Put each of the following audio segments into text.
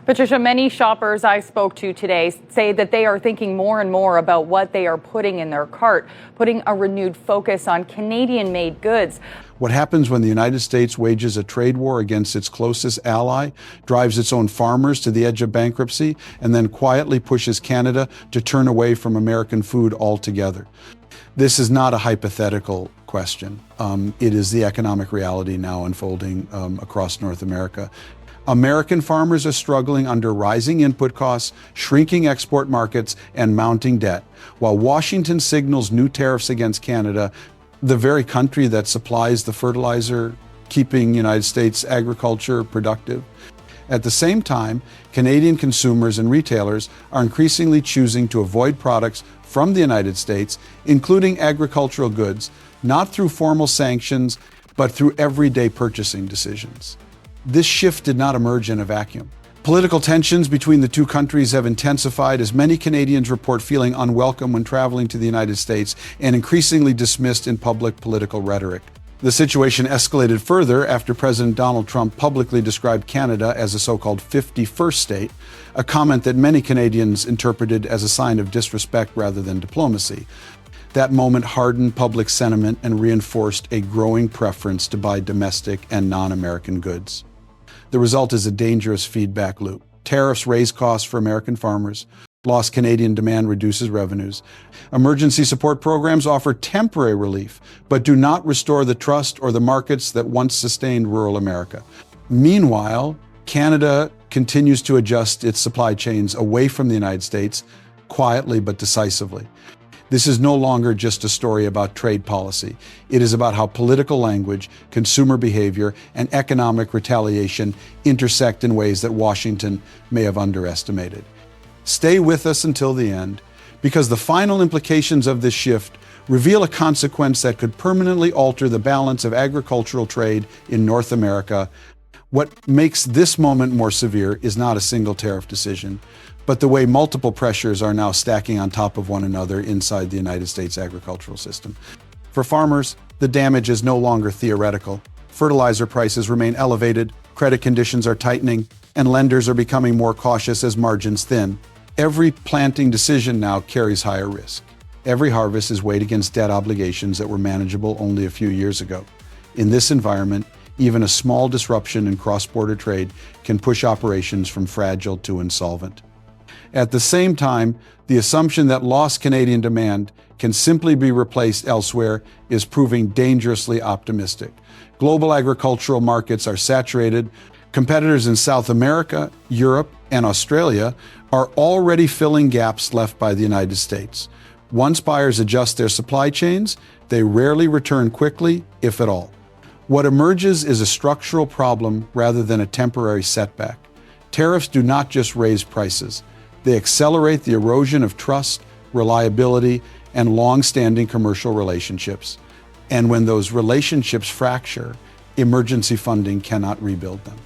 Patricia, many shoppers I spoke to today say that they are thinking more and more about what they are putting in their cart, putting a renewed focus on Canadian-made goods. What happens when the United States wages a trade war against its closest ally, drives its own farmers to the edge of bankruptcy, and then quietly pushes Canada to turn away from American food altogether? This is not a hypothetical question. It is the economic reality now unfolding across North America. American farmers are struggling under rising input costs, shrinking export markets, and mounting debt, while Washington signals new tariffs against Canada, the very country that supplies the fertilizer, keeping United States agriculture productive. At the same time, Canadian consumers and retailers are increasingly choosing to avoid products from the United States, including agricultural goods, not through formal sanctions, but through everyday purchasing decisions. This shift did not emerge in a vacuum. Political tensions between the two countries have intensified as many Canadians report feeling unwelcome when traveling to the United States and increasingly dismissed in public political rhetoric. The situation escalated further after President Donald Trump publicly described Canada as a so-called 51st state, a comment that many Canadians interpreted as a sign of disrespect rather than diplomacy. That moment hardened public sentiment and reinforced a growing preference to buy domestic and non-American goods. The result is a dangerous feedback loop. Tariffs raise costs for American farmers. Lost Canadian demand reduces revenues. Emergency support programs offer temporary relief, but do not restore the trust or the markets that once sustained rural America. Meanwhile, Canada continues to adjust its supply chains away from the United States, quietly but decisively. This is no longer just a story about trade policy. It is about how political language, consumer behavior, and economic retaliation intersect in ways that Washington may have underestimated. Stay with us until the end, because the final implications of this shift reveal a consequence that could permanently alter the balance of agricultural trade in North America. What makes this moment more severe is not a single tariff decision, but the way multiple pressures are now stacking on top of one another inside the United States agricultural system. For farmers, the damage is no longer theoretical. Fertilizer prices remain elevated, credit conditions are tightening, and lenders are becoming more cautious as margins thin. Every planting decision now carries higher risk. Every harvest is weighed against debt obligations that were manageable only a few years ago. In this environment, even a small disruption in cross-border trade can push operations from fragile to insolvent. At the same time, the assumption that lost Canadian demand can simply be replaced elsewhere is proving dangerously optimistic. Global agricultural markets are saturated. Competitors in South America, Europe, and Australia are already filling gaps left by the United States. Once buyers adjust their supply chains, they rarely return quickly, if at all. What emerges is a structural problem rather than a temporary setback. Tariffs do not just raise prices. They accelerate the erosion of trust, reliability, and long-standing commercial relationships. And when those relationships fracture, emergency funding cannot rebuild them.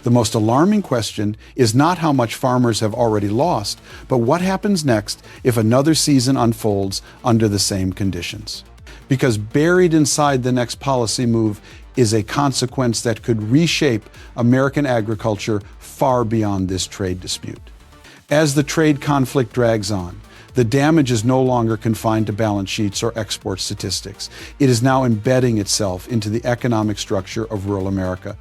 The most alarming question is not how much farmers have already lost, but what happens next if another season unfolds under the same conditions. Because buried inside the next policy move is a consequence that could reshape American agriculture far beyond this trade dispute. As the trade conflict drags on, the damage is no longer confined to balance sheets or export statistics. It is now embedding itself into the economic structure of rural America.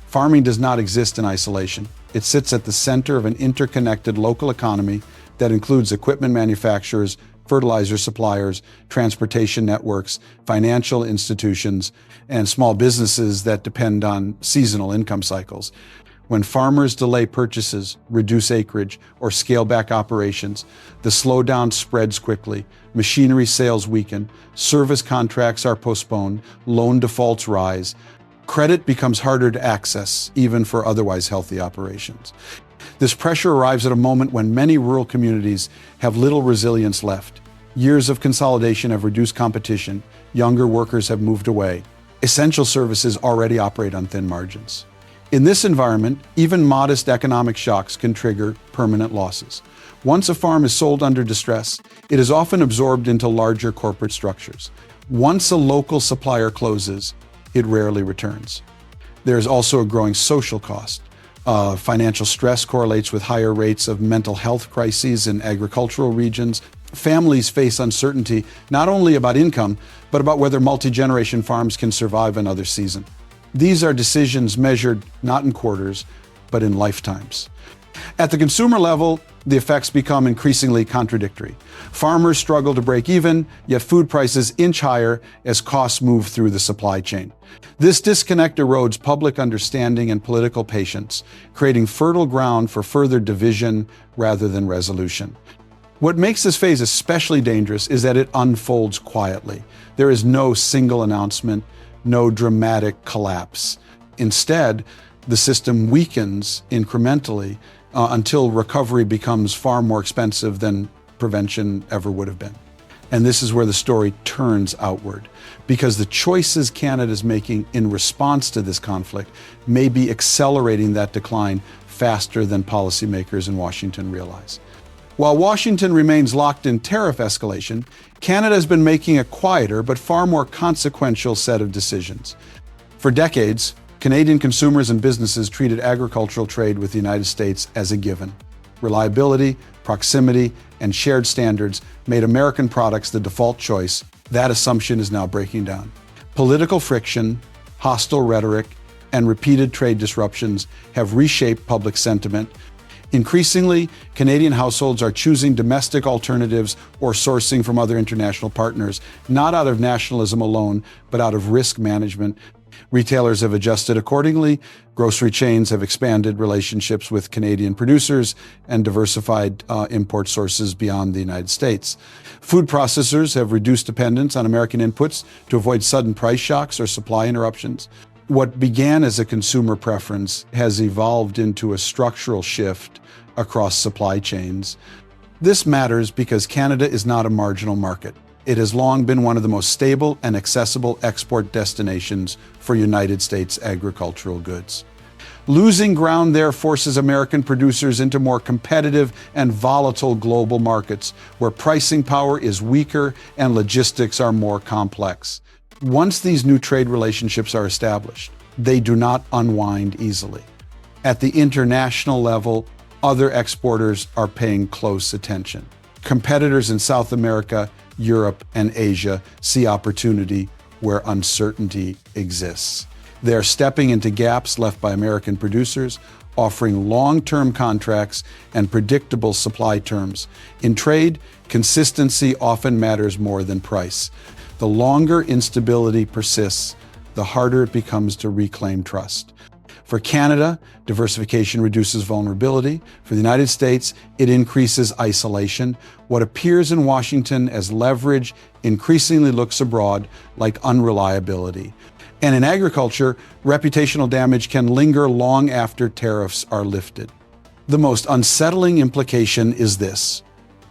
Farming does not exist in isolation. It sits at the center of an interconnected local economy that includes equipment manufacturers, fertilizer suppliers, transportation networks, financial institutions, and small businesses that depend on seasonal income cycles. When farmers delay purchases, reduce acreage, or scale back operations, the slowdown spreads quickly. Machinery sales weaken, service contracts are postponed, loan defaults rise. Credit becomes harder to access, even for otherwise healthy operations. This pressure arrives at a moment when many rural communities have little resilience left. Years of consolidation have reduced competition. Younger workers have moved away. Essential services already operate on thin margins. In this environment, even modest economic shocks can trigger permanent losses. Once a farm is sold under distress, it is often absorbed into larger corporate structures. Once a local supplier closes, it rarely returns. There is also a growing social cost. Financial stress correlates with higher rates of mental health crises in agricultural regions. Families face uncertainty not only about income, but about whether multi-generation farms can survive another season. These are decisions measured not in quarters, but in lifetimes. At the consumer level, the effects become increasingly contradictory. Farmers struggle to break even, yet food prices inch higher as costs move through the supply chain. This disconnect erodes public understanding and political patience, creating fertile ground for further division rather than resolution. What makes this phase especially dangerous is that it unfolds quietly. There is no single announcement, no dramatic collapse. Instead, the system weakens incrementally until recovery becomes far more expensive than prevention ever would have been. And this is where the story turns outward, because the choices Canada is making in response to this conflict may be accelerating that decline faster than policymakers in Washington realize. While Washington remains locked in tariff escalation, Canada has been making a quieter but far more consequential set of decisions. For decades, Canadian consumers and businesses treated agricultural trade with the United States as a given. Reliability, proximity, and shared standards made American products the default choice. That assumption is now breaking down. Political friction, hostile rhetoric, and repeated trade disruptions have reshaped public sentiment. Increasingly, Canadian households are choosing domestic alternatives or sourcing from other international partners, not out of nationalism alone, but out of risk management. Retailers have adjusted accordingly. Grocery chains have expanded relationships with Canadian producers and diversified import sources beyond the United States. Food processors have reduced dependence on American inputs to avoid sudden price shocks or supply interruptions. What began as a consumer preference has evolved into a structural shift across supply chains. This matters because Canada is not a marginal market. It has long been one of the most stable and accessible export destinations for United States agricultural goods. Losing ground there forces American producers into more competitive and volatile global markets, where pricing power is weaker and logistics are more complex. Once these new trade relationships are established, they do not unwind easily. At the international level, other exporters are paying close attention. Competitors in South America, Europe, and Asia see opportunity where uncertainty exists. They are stepping into gaps left by American producers, offering long-term contracts and predictable supply terms. In trade, consistency often matters more than price. The longer instability persists, the harder it becomes to reclaim trust. For Canada, diversification reduces vulnerability. For the United States, it increases isolation. What appears in Washington as leverage increasingly looks abroad like unreliability. And in agriculture, reputational damage can linger long after tariffs are lifted. The most unsettling implication is this: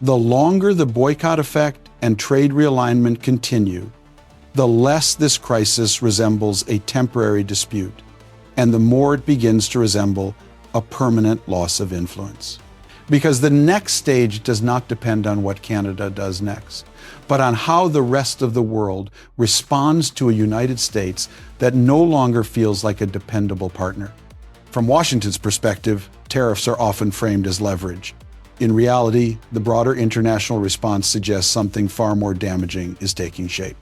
the longer the boycott effect and trade realignment continue, the less this crisis resembles a temporary dispute, and the more it begins to resemble a permanent loss of influence. Because the next stage does not depend on what Canada does next, but on how the rest of the world responds to a United States that no longer feels like a dependable partner. From Washington's perspective, tariffs are often framed as leverage. In reality, the broader international response suggests something far more damaging is taking shape.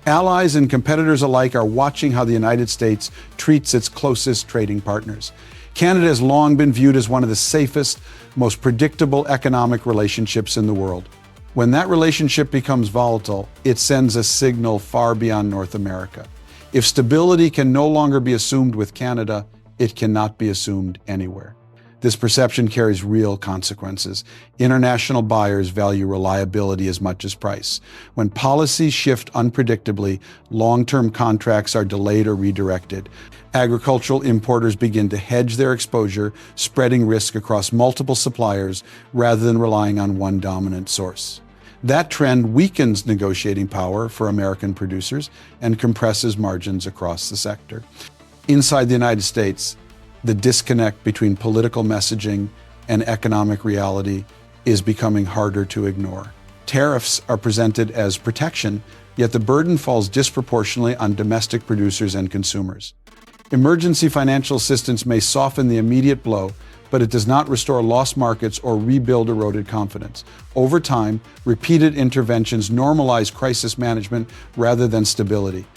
Allies and competitors alike are watching how the United States treats its closest trading partners. Canada has long been viewed as one of the safest, most predictable economic relationships in the world. When that relationship becomes volatile, it sends a signal far beyond North America. If stability can no longer be assumed with Canada, it cannot be assumed anywhere. This perception carries real consequences. International buyers value reliability as much as price. When policies shift unpredictably, long-term contracts are delayed or redirected. Agricultural importers begin to hedge their exposure, spreading risk across multiple suppliers rather than relying on one dominant source. That trend weakens negotiating power for American producers and compresses margins across the sector. Inside the United States, the disconnect between political messaging and economic reality is becoming harder to ignore. Tariffs are presented as protection, yet the burden falls disproportionately on domestic producers and consumers. Emergency financial assistance may soften the immediate blow, but it does not restore lost markets or rebuild eroded confidence. Over time, repeated interventions normalize crisis management rather than stability.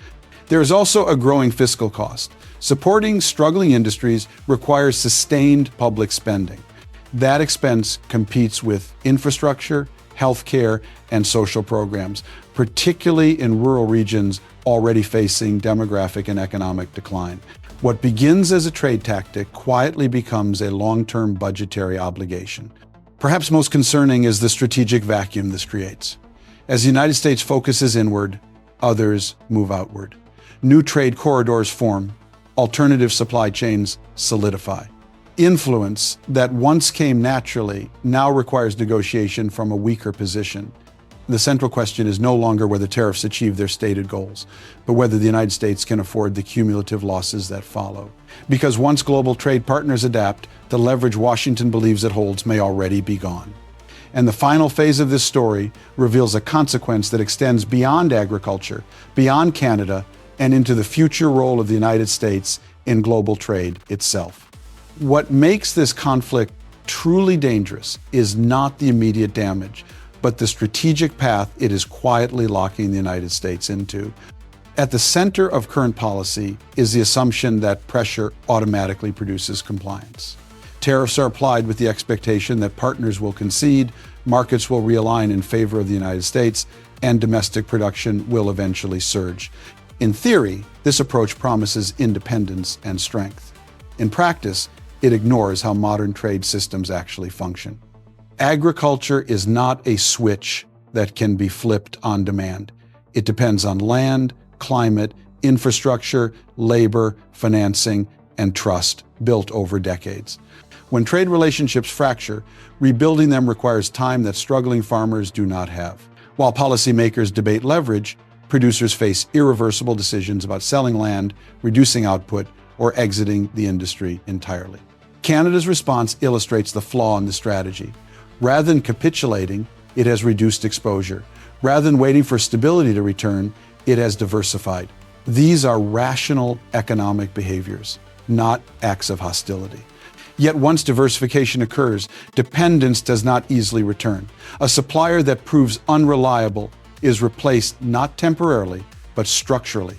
There is also a growing fiscal cost. Supporting struggling industries requires sustained public spending. That expense competes with infrastructure, healthcare, and social programs, particularly in rural regions already facing demographic and economic decline. What begins as a trade tactic quietly becomes a long-term budgetary obligation. Perhaps most concerning is the strategic vacuum this creates. As the United States focuses inward, others move outward. New trade corridors form, alternative supply chains solidify. Influence that once came naturally now requires negotiation from a weaker position. The central question is no longer whether tariffs achieve their stated goals, but whether the United States can afford the cumulative losses that follow. Because once global trade partners adapt, the leverage Washington believes it holds may already be gone. And the final phase of this story reveals a consequence that extends beyond agriculture, beyond Canada, and into the future role of the United States in global trade itself. What makes this conflict truly dangerous is not the immediate damage, but the strategic path it is quietly locking the United States into. At the center of current policy is the assumption that pressure automatically produces compliance. Tariffs are applied with the expectation that partners will concede, markets will realign in favor of the United States, and domestic production will eventually surge. In theory, this approach promises independence and strength. In practice, it ignores how modern trade systems actually function. Agriculture is not a switch that can be flipped on demand. It depends on land, climate, infrastructure, labor, financing, and trust built over decades. When trade relationships fracture, rebuilding them requires time that struggling farmers do not have. While policymakers debate leverage, producers face irreversible decisions about selling land, reducing output, or exiting the industry entirely. Canada's response illustrates the flaw in the strategy. Rather than capitulating, it has reduced exposure. Rather than waiting for stability to return, it has diversified. These are rational economic behaviors, not acts of hostility. Yet once diversification occurs, dependence does not easily return. A supplier that proves unreliable is replaced not temporarily, but structurally.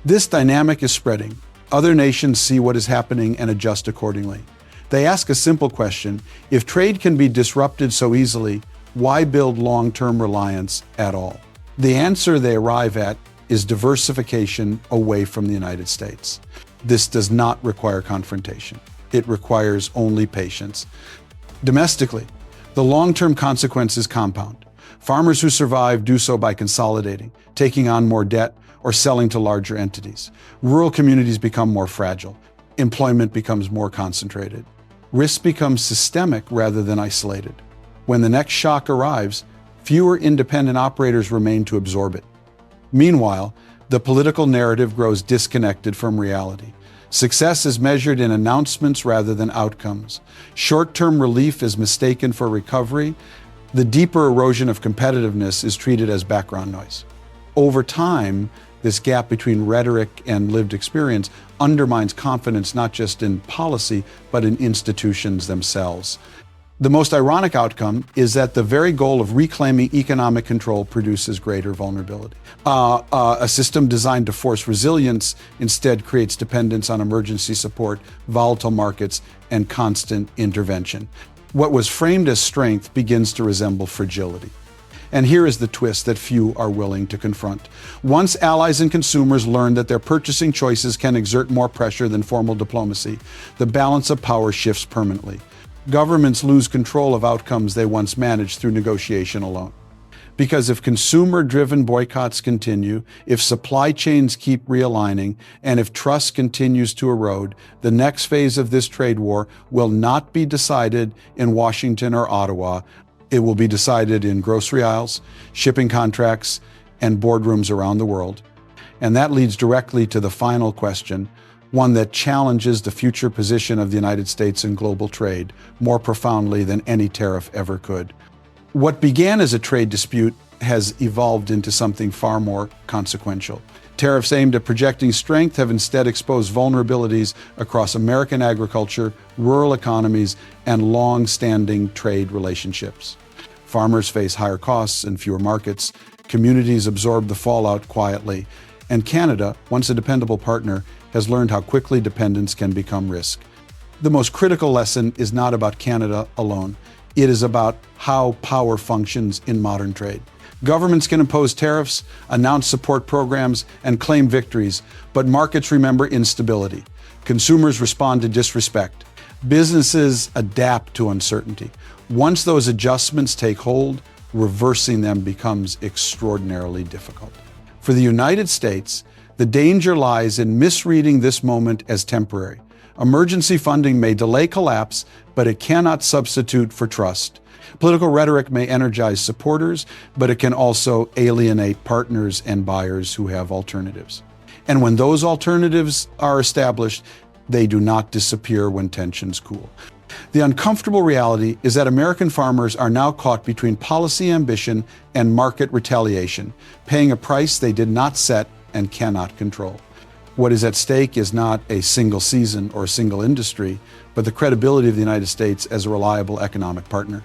This dynamic is spreading. Other nations see what is happening and adjust accordingly. They ask a simple question: if trade can be disrupted so easily, why build long-term reliance at all? The answer they arrive at is diversification away from the United States. This does not require confrontation. It requires only patience. Domestically, the long-term consequences compound. Farmers who survive do so by consolidating, taking on more debt, or selling to larger entities. Rural communities become more fragile. Employment becomes more concentrated. Risk becomes systemic rather than isolated. When the next shock arrives, fewer independent operators remain to absorb it. Meanwhile, the political narrative grows disconnected from reality. Success is measured in announcements rather than outcomes. Short-term relief is mistaken for recovery. The deeper erosion of competitiveness is treated as background noise. Over time, this gap between rhetoric and lived experience undermines confidence not just in policy, but in institutions themselves. The most ironic outcome is that the very goal of reclaiming economic control produces greater vulnerability. A system designed to force resilience instead creates dependence on emergency support, volatile markets, and constant intervention. What was framed as strength begins to resemble fragility. And here is the twist that few are willing to confront. Once allies and consumers learn that their purchasing choices can exert more pressure than formal diplomacy, the balance of power shifts permanently. Governments lose control of outcomes they once managed through negotiation alone. Because if consumer-driven boycotts continue, if supply chains keep realigning, and if trust continues to erode, the next phase of this trade war will not be decided in Washington or Ottawa. It will be decided in grocery aisles, shipping contracts, and boardrooms around the world. And that leads directly to the final question, one that challenges the future position of the United States in global trade more profoundly than any tariff ever could. What began as a trade dispute has evolved into something far more consequential. Tariffs aimed at projecting strength have instead exposed vulnerabilities across American agriculture, rural economies, and long-standing trade relationships. Farmers face higher costs and fewer markets, communities absorb the fallout quietly, and Canada, once a dependable partner, has learned how quickly dependence can become risk. The most critical lesson is not about Canada alone. It is about how power functions in modern trade. Governments can impose tariffs, announce support programs, and claim victories, but markets remember instability. Consumers respond to disrespect. Businesses adapt to uncertainty. Once those adjustments take hold, reversing them becomes extraordinarily difficult. For the United States, the danger lies in misreading this moment as temporary. Emergency funding may delay collapse, but it cannot substitute for trust. Political rhetoric may energize supporters, but it can also alienate partners and buyers who have alternatives. And when those alternatives are established, they do not disappear when tensions cool. The uncomfortable reality is that American farmers are now caught between policy ambition and market retaliation, paying a price they did not set and cannot control. What is at stake is not a single season or a single industry, but the credibility of the United States as a reliable economic partner.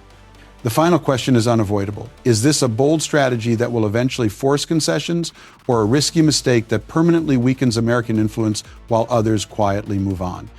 The final question is unavoidable. Is this a bold strategy that will eventually force concessions, or a risky mistake that permanently weakens American influence while others quietly move on?